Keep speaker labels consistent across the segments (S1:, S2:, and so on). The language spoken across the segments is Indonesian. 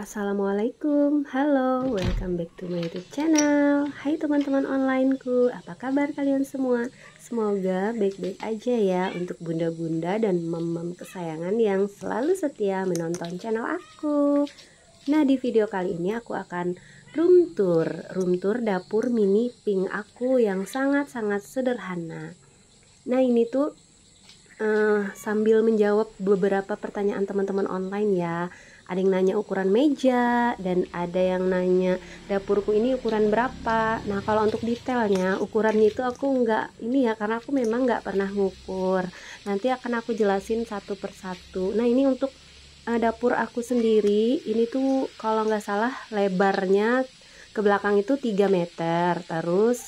S1: Assalamualaikum, halo, welcome back to my YouTube channel. Hai teman-teman onlineku, apa kabar kalian semua? Semoga baik-baik aja ya untuk bunda-bunda dan mem-mem kesayangan yang selalu setia menonton channel aku. Nah, di video kali ini aku akan room tour dapur mini pink aku yang sangat-sangat sederhana. Nah, ini tuh sambil menjawab beberapa pertanyaan teman-teman online ya. Ada yang nanya ukuran meja dan ada yang nanya dapurku ini ukuran berapa. Nah, kalau untuk detailnya ukurannya itu aku nggak ini ya, karena aku memang nggak pernah ngukur. Nanti akan aku jelasin satu persatu. Nah, ini untuk dapur aku sendiri ini tuh kalau nggak salah lebarnya ke belakang itu 3 meter, terus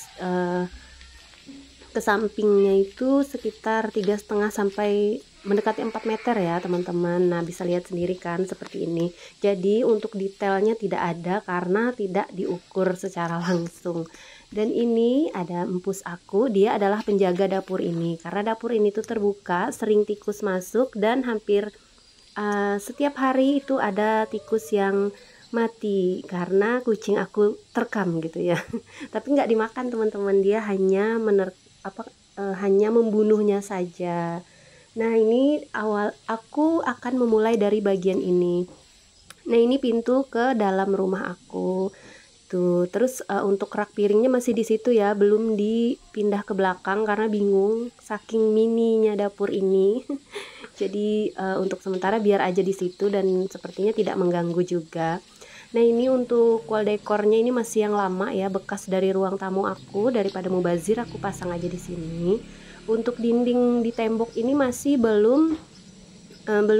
S1: ke sampingnya itu sekitar 3,5 sampai mendekati 4 meter ya teman-teman. Nah, bisa lihat sendiri kan seperti ini. Jadi untuk detailnya tidak ada karena tidak diukur secara langsung. Dan ini ada empus aku, dia adalah penjaga dapur ini. Karena dapur ini tuh terbuka, sering tikus masuk dan hampir setiap hari itu ada tikus yang mati karena kucing aku terkam gitu ya. Tapi nggak dimakan teman-teman, dia hanya hanya membunuhnya saja. Nah, ini awal aku akan memulai dari bagian ini. Nah, ini pintu ke dalam rumah aku. Tuh, terus untuk rak piringnya masih di situ ya, belum dipindah ke belakang karena bingung saking mininya dapur ini. Jadi untuk sementara biar aja di situ dan sepertinya tidak mengganggu juga. Nah, ini untuk wall dekornya ini masih yang lama ya, bekas dari ruang tamu aku, daripada mubazir aku pasang aja di sini. Untuk dinding di tembok ini masih belum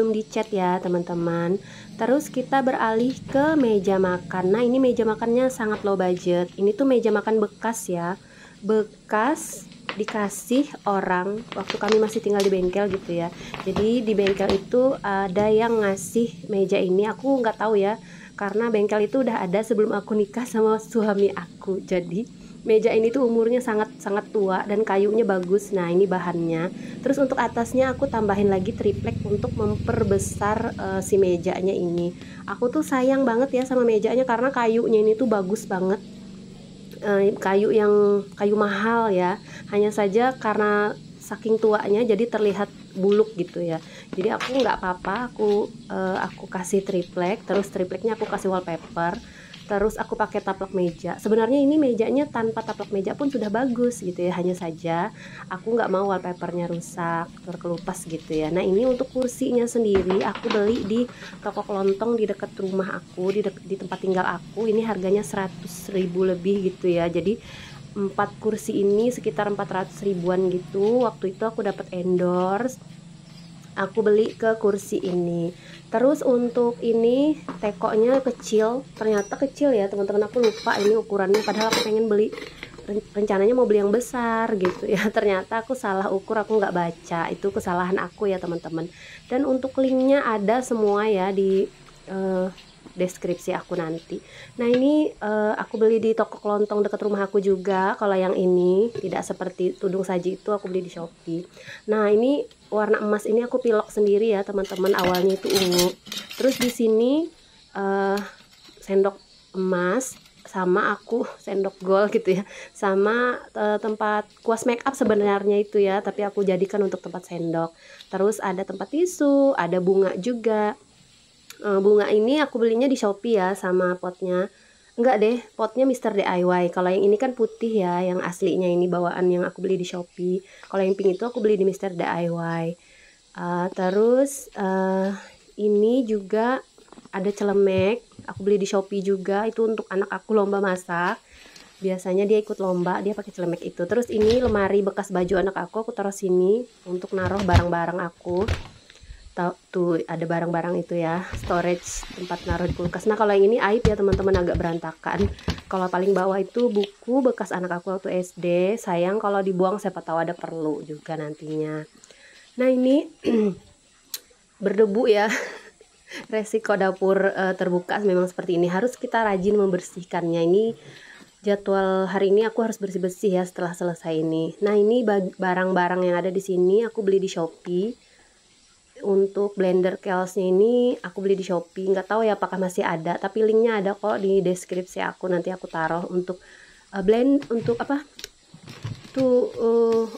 S1: dicat ya teman-teman. Terus kita beralih ke meja makan. Nah, ini meja makannya sangat low budget. Ini tuh meja makan bekas ya, bekas dikasih orang waktu kami masih tinggal di bengkel gitu ya. Jadi di bengkel itu ada yang ngasih meja ini, aku nggak tahu ya, karena bengkel itu udah ada sebelum aku nikah sama suami aku. Jadi meja ini tuh umurnya sangat tua dan kayunya bagus. Nah, ini bahannya. Terus untuk atasnya aku tambahin lagi triplek untuk memperbesar si mejanya ini. Aku tuh sayang banget ya sama mejanya karena kayunya ini tuh bagus banget. Kayu mahal ya. Hanya saja karena saking tuanya jadi terlihat buluk gitu ya. Jadi aku nggak apa-apa, aku kasih triplek, terus tripleknya aku kasih wallpaper. Terus aku pakai taplak meja. Sebenarnya ini mejanya tanpa taplak meja pun sudah bagus gitu ya. Hanya saja aku nggak mau wallpapernya rusak, terkelupas gitu ya. Nah, ini untuk kursinya sendiri aku beli di toko kelontong di dekat rumah aku, di tempat tinggal aku. Ini harganya 100.000 lebih gitu ya. Jadi 4 kursi ini sekitar 400 ribuan gitu. Waktu itu aku dapat endorse, aku beli ke kursi ini. Terus untuk ini tekonya kecil, ternyata kecil ya teman-teman, aku lupa ini ukurannya, padahal aku pengen beli, rencananya mau beli yang besar gitu ya. Ternyata aku salah ukur, aku nggak baca, itu kesalahan aku ya teman-teman. Dan untuk linknya ada semua ya di deskripsi aku nanti. Nah, ini aku beli di toko kelontong dekat rumah aku juga. Kalau yang ini tidak seperti tudung saji itu aku beli di Shopee. Nah, ini warna emas ini aku pilok sendiri ya teman-teman, awalnya itu ungu. Terus di sini sendok emas, sama aku sendok gold gitu ya, sama tempat kuas make up sebenarnya itu ya, tapi aku jadikan untuk tempat sendok. Terus ada tempat tisu, ada bunga juga. Bunga ini aku belinya di Shopee ya, sama potnya. Enggak deh, potnya Mister DIY. Kalau yang ini kan putih ya, yang aslinya ini bawaan yang aku beli di Shopee. Kalau yang pink itu aku beli di Mister DIY. Terus ini juga ada celemek, aku beli di Shopee juga. Itu untuk anak aku lomba masak. Biasanya dia ikut lomba, dia pakai celemek itu. Terus ini lemari bekas baju anak aku taruh sini untuk naruh barang-barang aku. Tuh ada barang-barang itu ya, storage, tempat naruh di kulkas. Nah, kalau yang ini aib ya teman-teman, agak berantakan. Kalau paling bawah itu buku bekas anak aku waktu SD, sayang kalau dibuang, siapa tahu ada perlu juga nantinya. Nah, ini berdebu ya. Resiko dapur terbuka memang seperti ini, harus kita rajin membersihkannya. Ini jadwal hari ini aku harus bersih-bersih ya setelah selesai ini. Nah, ini barang-barang yang ada di sini aku beli di Shopee. untuk blender Kiehl's ini aku beli di Shopee, nggak tahu ya apakah masih ada, tapi linknya ada kok di deskripsi aku, nanti aku taruh. Untuk blend untuk apa tuh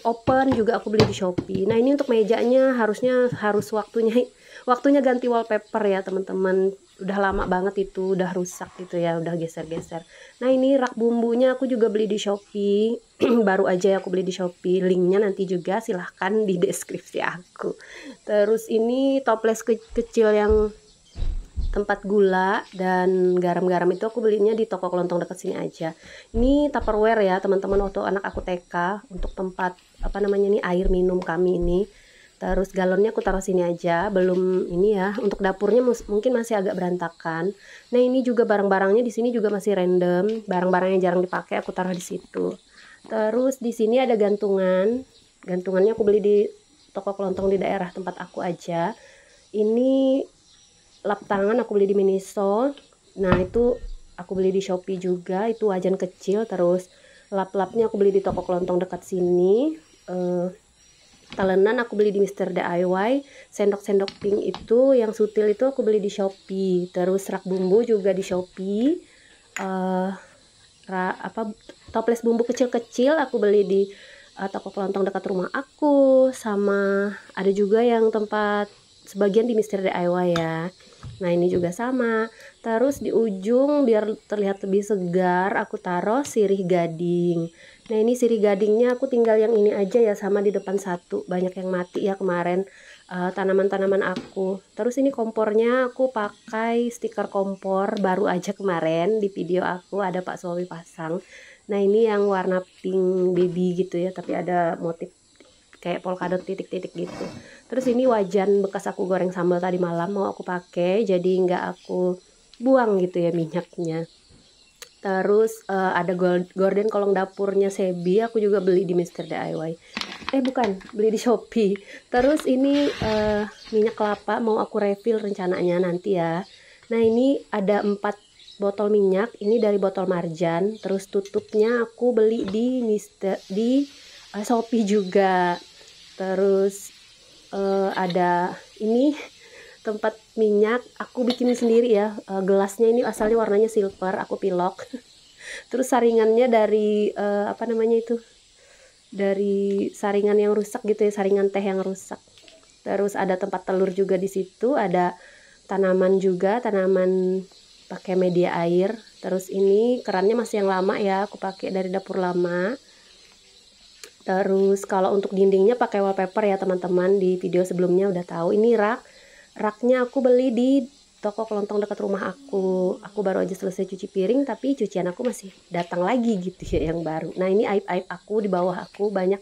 S1: open juga aku beli di Shopee. Nah ini untuk mejanya harus waktunya ganti wallpaper ya teman-teman, udah lama banget itu, udah rusak gitu ya, udah geser-geser. Nah ini rak bumbunya aku juga beli di Shopee. Baru aja aku beli di Shopee, linknya nanti juga silahkan di deskripsi aku. Terus ini toples kecil yang tempat gula dan garam-garam itu aku belinya di toko kelontong dekat sini aja. Ini Tupperware ya teman-teman, waktu anak aku TK, untuk tempat apa namanya nih, air minum kami ini. Terus galonnya aku taruh sini aja, belum ini ya. Untuk dapurnya mungkin masih agak berantakan. Nah ini juga barang-barangnya di sini juga masih random, barang-barang yang jarang dipakai aku taruh di situ. Terus di sini ada gantungannya aku beli di toko kelontong di daerah tempat aku aja. Ini lap tangan aku beli di Miniso. Nah itu aku beli di Shopee juga, itu wajan kecil. Terus lap-lapnya aku beli di toko kelontong dekat sini. Talenan aku beli di Mr. DIY. Sendok-sendok pink itu yang sutil itu aku beli di Shopee. Terus rak bumbu juga di Shopee. Toples bumbu kecil-kecil aku beli di toko kelontong dekat rumah aku. Sama ada juga yang tempat sebagian di Mr. DIY ya. Nah ini juga sama. Terus di ujung biar terlihat lebih segar aku taruh sirih gading. Nah ini sirih gadingnya aku tinggal yang ini aja ya, sama di depan satu, banyak yang mati ya kemarin tanaman-tanaman aku. Terus ini kompornya aku pakai stiker kompor baru aja kemarin, di video aku ada Pak Suami pasang. Nah ini yang warna pink baby gitu ya, tapi ada motif kayak polkadot titik-titik gitu. Terus ini wajan bekas aku goreng sambal tadi malam mau aku pakai, jadi nggak aku buang gitu ya minyaknya. Terus ada gorden kolong dapurnya Sebi, aku juga beli di Mr. DIY. Bukan, beli di Shopee. Terus ini minyak kelapa mau aku refill rencananya nanti ya. Nah ini ada 4 botol minyak, ini dari botol Marjan. Terus tutupnya aku beli di Shopee juga. Terus ada ini tempat minyak aku bikin sendiri ya. Gelasnya ini asalnya warnanya silver, aku pilok. Terus saringannya dari apa namanya itu, dari saringan yang rusak gitu ya, saringan teh yang rusak. Terus ada tempat telur juga di situ, ada tanaman juga, tanaman pakai media air. Terus ini kerannya masih yang lama ya, aku pakai dari dapur lama. Terus kalau untuk dindingnya pakai wallpaper ya teman-teman, di video sebelumnya udah tahu. Ini raknya aku beli di toko kelontong dekat rumah aku. Aku baru aja selesai cuci piring, tapi cucian aku masih datang lagi gitu ya yang baru. Nah ini aib-aib aku, di bawah aku banyak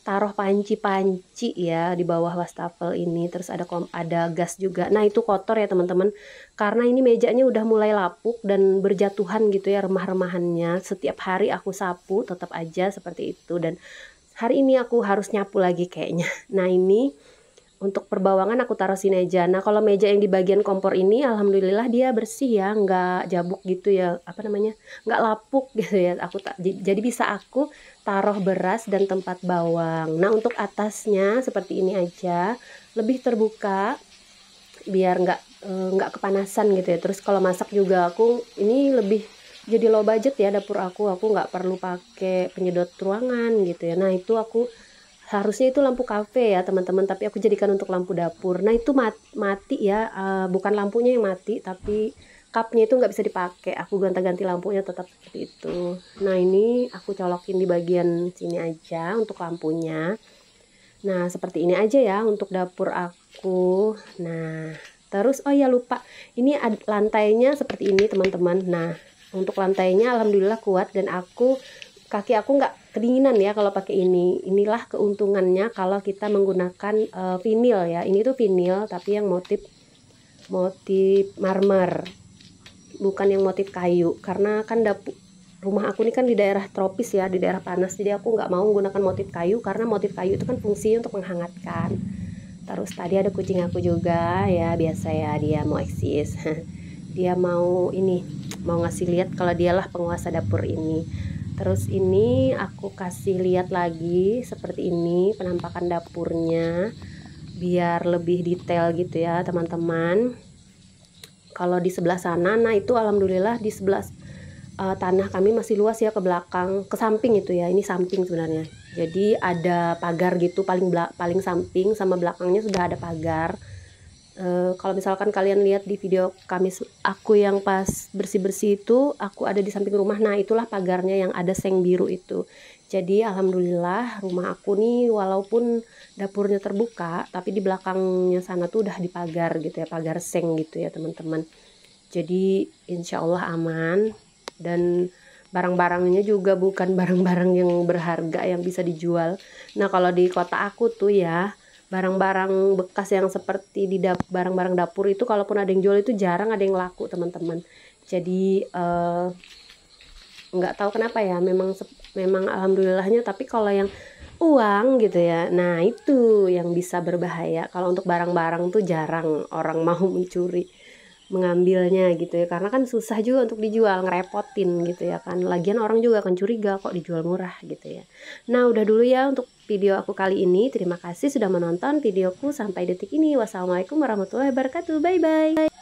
S1: taruh panci-panci ya di bawah wastafel ini. Terus ada gas juga. Nah itu kotor ya teman-teman, karena ini mejanya udah mulai lapuk dan berjatuhan gitu ya remah-remahannya. Setiap hari aku sapu tetap aja seperti itu, dan hari ini aku harus nyapu lagi kayaknya. Nah ini untuk perbawangan aku taruh sini aja. Nah kalau meja yang di bagian kompor ini alhamdulillah dia bersih ya, nggak jabuk gitu ya, apa namanya, nggak lapuk gitu ya. Jadi bisa aku taruh beras dan tempat bawang. Nah untuk atasnya seperti ini aja, lebih terbuka biar nggak kepanasan gitu ya. Terus kalau masak juga aku ini lebih jadi low budget ya dapur aku nggak perlu pakai penyedot ruangan gitu ya. Nah itu aku harusnya itu lampu kafe ya teman-teman, tapi aku jadikan untuk lampu dapur. Nah itu mati ya, bukan lampunya yang mati tapi cupnya itu nggak bisa dipakai, aku ganti-ganti lampunya tetap seperti itu. Nah ini aku colokin di bagian sini aja untuk lampunya. Nah seperti ini aja ya untuk dapur aku. Nah terus oh ya lupa, ini lantainya seperti ini teman-teman. Nah untuk lantainya alhamdulillah kuat, dan kaki aku nggak kedinginan ya kalau pakai ini. Inilah keuntungannya kalau kita menggunakan vinil ya. Ini tuh vinil tapi yang motif marmer, bukan yang motif kayu, karena kan rumah aku ini kan di daerah tropis ya, di daerah panas, jadi aku nggak mau menggunakan motif kayu karena motif kayu itu kan fungsinya untuk menghangatkan. Terus tadi ada kucing aku juga ya, biasa ya, dia mau eksis. Dia mau ngasih lihat kalau dialah penguasa dapur ini. Terus ini aku kasih lihat lagi seperti ini penampakan dapurnya. biar lebih detail gitu ya teman-teman. Kalau di sebelah sana, nah itu alhamdulillah di sebelah tanah kami masih luas ya, ke belakang, ke samping itu ya, ini samping sebenarnya. Jadi ada pagar gitu, paling samping sama belakangnya sudah ada pagar. Kalau misalkan kalian lihat di video aku yang pas bersih-bersih itu, aku ada di samping rumah, nah itulah pagarnya yang ada seng biru itu. Jadi alhamdulillah rumah aku nih walaupun dapurnya terbuka, tapi di belakangnya sana tuh udah dipagar gitu ya, pagar seng gitu ya teman-teman. Jadi insya Allah aman, dan barang-barangnya juga bukan barang-barang yang berharga yang bisa dijual. Nah kalau di kota aku tuh ya, barang-barang bekas yang seperti barang-barang dapur itu kalaupun ada yang jual itu jarang ada yang laku teman-teman. Jadi nggak tahu kenapa ya, memang alhamdulillahnya. Tapi kalau yang uang gitu ya, nah itu yang bisa berbahaya. Kalau untuk barang-barang tuh jarang orang mau mengambilnya gitu ya, karena kan susah juga untuk dijual, ngerepotin gitu ya kan. Lagian orang juga akan curiga kok dijual murah gitu ya. Nah udah dulu ya untuk video aku kali ini. Terima kasih sudah menonton videoku sampai detik ini. Wassalamualaikum warahmatullahi wabarakatuh. Bye bye.